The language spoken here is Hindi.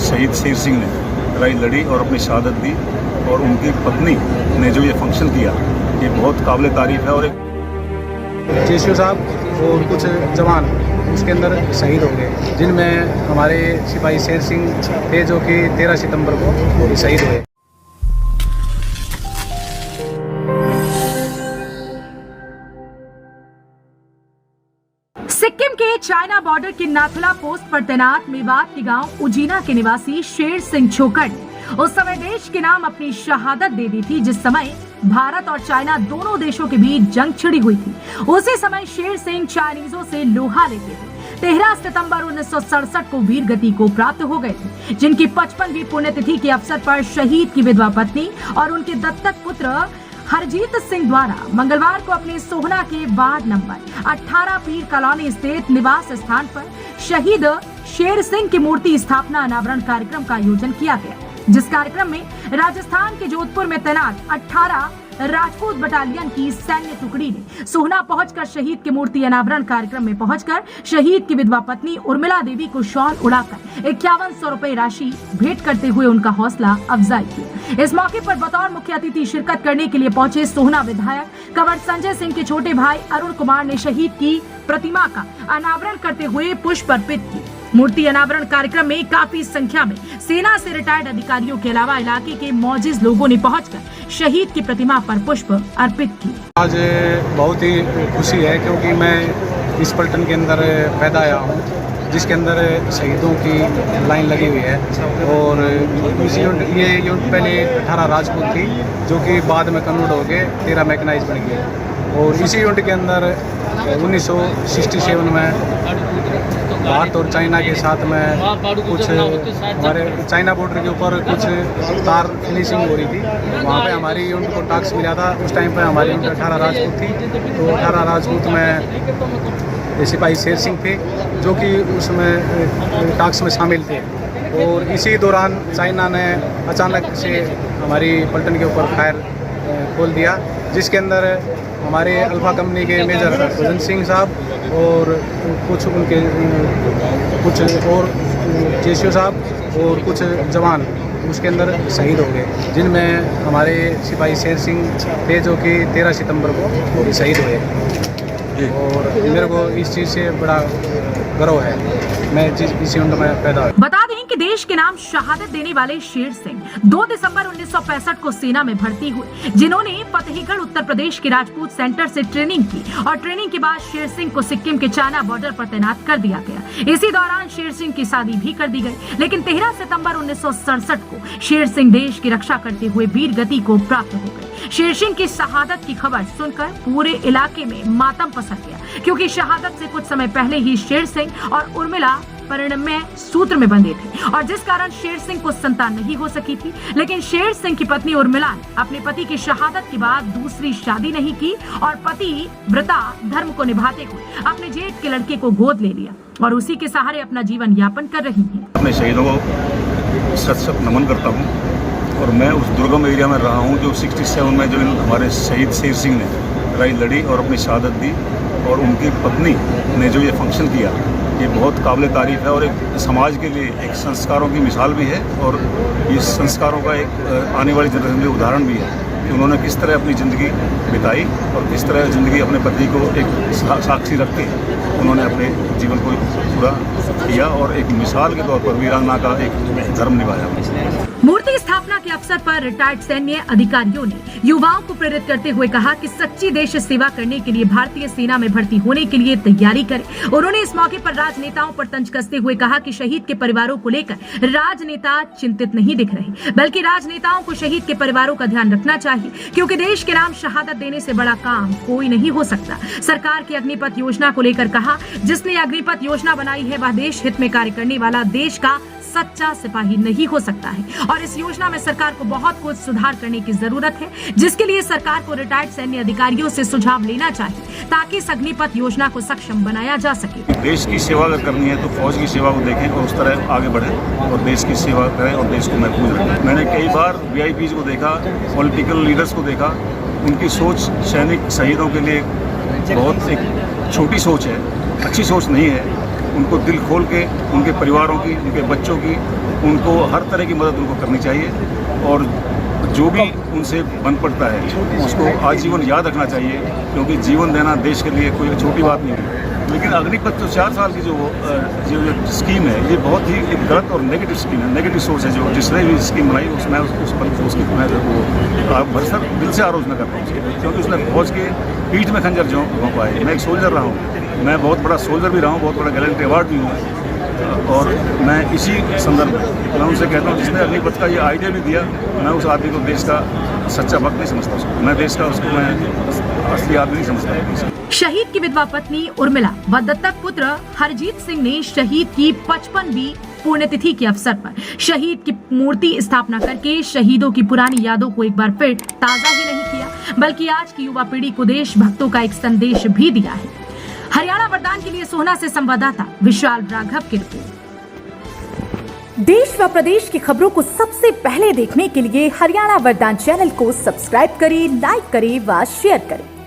शहीद शेर सिंह ने लड़ाई लड़ी और अपनी शहादत दी, और उनकी पत्नी ने जो ये फंक्शन किया ये बहुत काबिल तारीफ है। और एक जेसीओ साहब और कुछ जवान उसके अंदर शहीद हो गए, जिनमें हमारे सिपाही शेर सिंह थे जो कि 13 सितंबर को शहीद हुए। सिक्किम के चाइना बॉर्डर के नाथुला पोस्ट पर तैनात मेवात के गांव उजीना के निवासी शेर सिंह छोकड़ ने उस समय देश के नाम अपनी शहादत दे दी थी जिस समय भारत और चाइना दोनों देशों के बीच जंग छिड़ी हुई थी। उसी समय शेर सिंह चाइनीजों से लोहा लेते थे। 13 सितंबर 1967 को वीर गति को प्राप्त हो गए थे, जिनकी 55वीं पुण्यतिथि के अवसर पर शहीद की विधवा पत्नी और उनके दत्तक पुत्र हरजीत सिंह द्वारा मंगलवार को अपने सोहना के वार्ड नंबर 18 पीर कॉलोनी स्थित निवास स्थान पर शहीद शेर सिंह की मूर्ति स्थापना अनावरण कार्यक्रम का आयोजन किया गया, जिस कार्यक्रम में राजस्थान के जोधपुर में तैनात 18 राजपूत बटालियन की सैन्य टुकड़ी ने सोहना पहुंचकर शहीद की मूर्ति अनावरण कार्यक्रम में पहुंचकर शहीद की विधवा पत्नी उर्मिला देवी को शॉल उड़ाकर 5100 रुपए राशि भेंट करते हुए उनका हौसला अफजाई की। इस मौके पर बतौर मुख्य अतिथि शिरकत करने के लिए पहुंचे सोहना विधायक कंवर संजय सिंह के छोटे भाई अरुण कुमार ने शहीद की प्रतिमा का अनावरण करते हुए पुष्प अर्पित की। मूर्ति अनावरण कार्यक्रम में काफी संख्या में सेना से रिटायर्ड अधिकारियों के अलावा इलाके के मौजूद लोगों ने पहुंचकर शहीद की प्रतिमा पर पुष्प अर्पित की। आज बहुत ही खुशी है क्योंकि मैं इस पलटन के अंदर पैदा आया हूँ, जिसके अंदर शहीदों की लाइन लगी हुई है। और ये यूनिट पहले 18 राजपूत थी जो कि बाद में कन्वर्ट हो गए 13 मैकेनाइज बन गए। और इसी यूनिट के अंदर 1967 में भारत और चाइना के साथ में कुछ हमारे चाइना बॉर्डर के ऊपर कुछ तार फिनिशिंग हो रही थी, वहाँ पे हमारी यूनिट को टास्क मिला था। उस टाइम पे हमारी यूनिट 18 राजपूत थी, तो 18 राजपूत में सिपाही शेर सिंह थे जो कि उसमें टास्क में शामिल थे। और इसी दौरान चाइना ने अचानक से हमारी पलटन के ऊपर फायर खोल दिया, जिसके अंदर हमारे अल्फा कंपनी के मेजर भजन सिंह साहब और कुछ उनके कुछ और जेसीओ साहब और कुछ जवान उसके अंदर शहीद हो गए, जिनमें हमारे सिपाही शेर सिंह थे जो कि 13 सितंबर को शहीद हुए। और मेरे को इस चीज़ से बड़ा गर्व है, मैं इस यूनिट में पैदा हुआ। बता दें कि देश के नाम शहादत देने वाले शेर सिंह 2 दिसंबर 1965 को सेना में भर्ती हुए, जिन्होंने फतेहगढ़ उत्तर प्रदेश के राजपूत सेंटर से ट्रेनिंग की और ट्रेनिंग के बाद शेर सिंह को सिक्किम के चाइना बॉर्डर पर तैनात कर दिया गया। इसी दौरान शेर सिंह की शादी भी कर दी गई, लेकिन 13 सितंबर 1967 को शेर सिंह देश की रक्षा करते हुए वीर गति को प्राप्त हो गए। शेर सिंह की शहादत की खबर सुनकर पूरे इलाके में मातम पसर गया, क्योंकि शहादत से कुछ समय पहले ही शेर सिंह और उर्मिला परिणय सूत्र में बंधे थे और जिस कारण शेर सिंह को संतान नहीं हो सकी थी। लेकिन शेर सिंह की पत्नी उर्मिला ने अपने पति की शहादत के बाद दूसरी शादी नहीं की और पति व्रता धर्म को निभाते हुए अपने जेठ के लड़के को गोद ले लिया और उसी के सहारे अपना जीवन यापन कर रही हैं। अपने शहीदों को सत नमन करता हूँ और मैं उस दुर्गम एरिया में रहा हूँ जो 67 में जो हमारे शहीद शेर सिंह ने लड़ाई लड़ी और अपनी शहादत दी, और उनकी पत्नी ने जो ये फंक्शन किया ये बहुत काबिल तारीफ है और एक समाज के लिए एक संस्कारों की मिसाल भी है और ये संस्कारों का एक आने वाली जनरेशन के उदाहरण भी है कि उन्होंने किस तरह अपनी ज़िंदगी बिताई और किस तरह ज़िंदगी अपने पति को एक साक्षी रख के उन्होंने अपने जीवन को पूरा किया और एक मिसाल के तौर पर वीरांगना का एक धर्म निभाया। मूर्ति स्थापना के अवसर पर रिटायर्ड सैन्य अधिकारियों ने युवाओं को प्रेरित करते हुए कहा कि सच्ची देश सेवा करने के लिए भारतीय सेना में भर्ती होने के लिए तैयारी करें। उन्होंने इस मौके पर राजनेताओं पर तंज कसते हुए कहा कि शहीद के परिवारों को लेकर राजनेता चिंतित नहीं दिख रहे, बल्कि राजनेताओं को शहीद के परिवारों का ध्यान रखना चाहिए, क्योंकि देश के नाम शहादत देने से बड़ा काम कोई नहीं हो सकता। सरकार की अग्निपथ योजना को लेकर कहा, जिसने अग्निपथ योजना बनाई है वह देश हित में कार्य करने वाला देश का सच्चा सिपाही नहीं हो सकता है और इस योजना में सरकार को बहुत कुछ सुधार करने की जरूरत है, जिसके लिए सरकार को रिटायर्ड सैन्य अधिकारियों से सुझाव लेना चाहिए ताकि इस अग्निपथ योजना को सक्षम बनाया जा सके। देश की सेवा अगर करनी है तो फौज की सेवा को देखें और उस तरह आगे बढ़ें और देश की सेवा करें और देश को महफूज रखें। मैंने कई बार VIPs को देखा, पॉलिटिकल लीडर्स को देखा, उनकी सोच सैनिक शहीदों के लिए बहुत एक छोटी सोच है, अच्छी सोच नहीं है। उनको दिल खोल के उनके परिवारों की, उनके बच्चों की, उनको हर तरह की मदद उनको करनी चाहिए और जो भी उनसे बन पड़ता है उसको आजीवन याद रखना चाहिए, क्योंकि जीवन देना देश के लिए कोई छोटी बात नहीं है। लेकिन अग्निपथ जो 4 साल की जो स्कीम है, ये बहुत ही एक गलत और नेगेटिव स्कीम है, नेगेटिव सोर्स है। जो जिसने भी स्कीम बनाई उसमें उसकी मैं वो भरसक दिल से आलोचना करता हूँ उसकी, क्योंकि उसने फौज के पीठ में खंजर झोंका है। मैं एक सोल्जर रहा हूँ, मैं बहुत बड़ा सोल्जर भी रहा हूँ, बहुत बड़ा गैलेंट्री अवार्ड भी हूँ, और मैं इसी संदर्भ में मैं उनसे कहता हूँ जिसने अग्निपथ का ये आइडिया भी दिया, मैं उस आदमी को देश का सच्चा भक्त नहीं समझता उसको, मैं देश का उसको मैं असली आदमी नहीं समझता। शहीद की विधवा पत्नी उर्मिला व दत्तक पुत्र हरजीत सिंह ने शहीद की 55वीं पुण्यतिथि के अवसर पर शहीद की मूर्ति स्थापना करके शहीदों की पुरानी यादों को एक बार फिर ताजा ही नहीं किया, बल्कि आज की युवा पीढ़ी को देशभक्तों का एक संदेश भी दिया है। हरियाणा वरदान के लिए सोहना से संवाददाता विशाल राघव की रिपोर्ट। देश व प्रदेश की खबरों को सबसे पहले देखने के लिए हरियाणा वरदान चैनल को सब्सक्राइब करें, लाइक करें व शेयर करें।